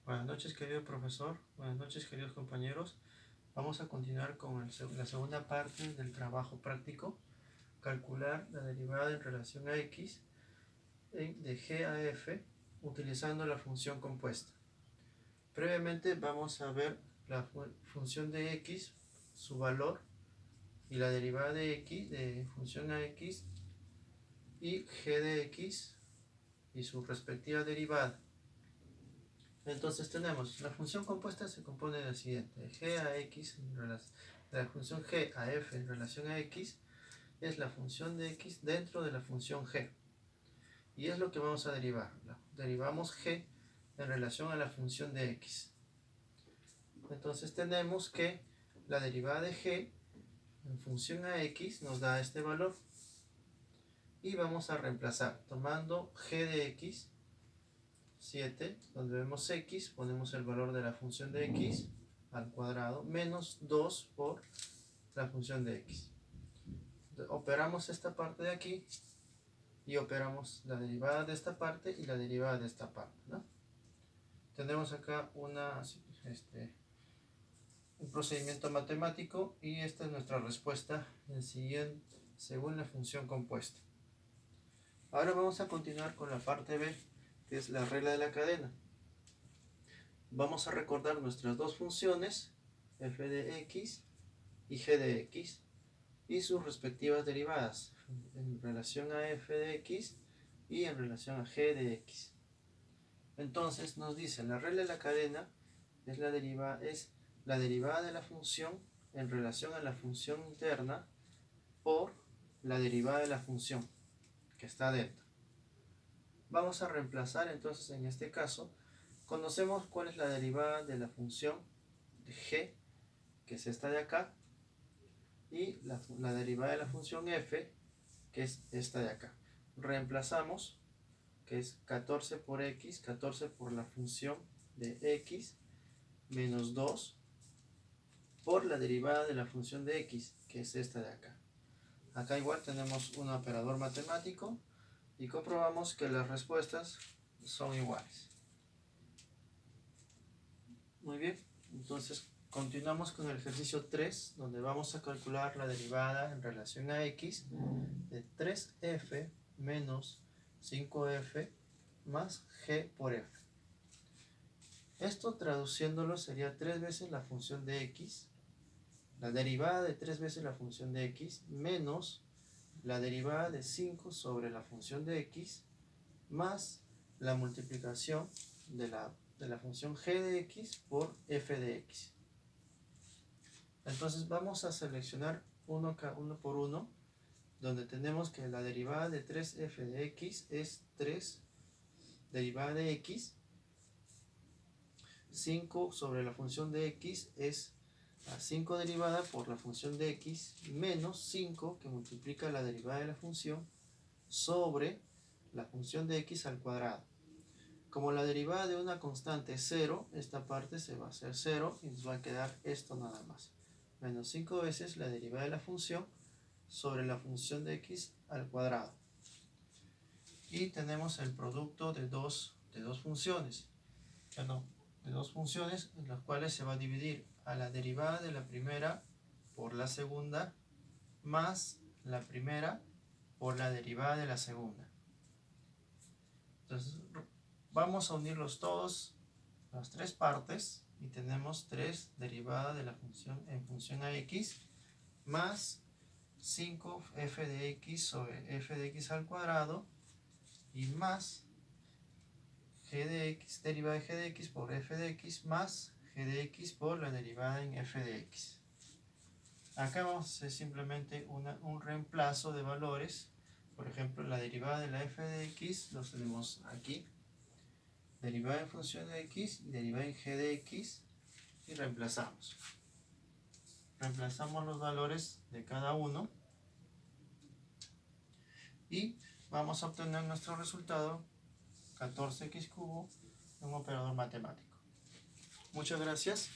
Buenas noches, querido profesor. Buenas noches, queridos compañeros. Vamos a continuar con la segunda parte del trabajo práctico. Calcular la derivada en relación a x de g a f utilizando la función compuesta. Previamente vamos a ver la función de x, su valor, y la derivada de x de función a x y g de x y su respectiva derivada. Entonces tenemos, la función compuesta se compone del siguiente: g a x, la función g a f en relación a x es la función de x dentro de la función g. Y es lo que vamos a derivar. Derivamos g en relación a la función de x. Entonces tenemos que la derivada de g en función a x nos da este valor. Y vamos a reemplazar tomando g de x, 7, donde vemos x, ponemos el valor de la función de x al cuadrado, menos 2 por la función de x. Operamos esta parte de aquí y operamos la derivada de esta parte y la derivada de esta parte, ¿no? Tenemos acá un procedimiento matemático y esta es nuestra respuesta según la función compuesta. Ahora vamos a continuar con la parte B, que es la regla de la cadena. Vamos a recordar nuestras dos funciones, f de x y g de x, y sus respectivas derivadas en relación a f de x y en relación a g de x. Entonces nos dice, la regla de la cadena es la derivada de la función en relación a la función interna por la derivada de la función que está dentro. Vamos a reemplazar entonces en este caso. Conocemos cuál es la derivada de la función de g, que es esta de acá, y la derivada de la función f, que es esta de acá. Reemplazamos, que es 14 por x, 14 por la función de x, menos 2 por la derivada de la función de x, que es esta de acá. Acá igual tenemos un operador matemático y comprobamos que las respuestas son iguales. Muy bien, entonces continuamos con el ejercicio 3, donde vamos a calcular la derivada en relación a x de 3f menos 5f más g por f. Esto traduciéndolo sería 3 veces la función de x, la derivada de 3 veces la función de x, menos la derivada de 5 sobre la función de x, más la multiplicación de la función g de x por f de x. Entonces vamos a seleccionar uno por uno, donde tenemos que la derivada de 3f de x es 3 derivada de x, 5 sobre la función de x es la 5 derivada por la función de x, menos 5 que multiplica la derivada de la función sobre la función de x al cuadrado. Como la derivada de una constante es 0, esta parte se va a hacer 0 y nos va a quedar esto nada más. Menos 5 veces la derivada de la función sobre la función de x al cuadrado. Y tenemos el producto de dos funciones. De dos funciones en las cuales se va a dividir a la derivada de la primera por la segunda más la primera por la derivada de la segunda. Entonces vamos a unirlos todos, las tres partes, y tenemos 3 derivada de la función en función a x más 5 f de x sobre f de x al cuadrado y más g de x, derivada de g de x por f de x más g de x por la derivada en f de x. Acá vamos a hacer simplemente un reemplazo de valores. Por ejemplo, la derivada de la f de x los tenemos aquí, derivada en función de x y derivada en g de x, y reemplazamos los valores de cada uno y vamos a obtener nuestro resultado 14x cubo en un operador matemático. Muchas gracias.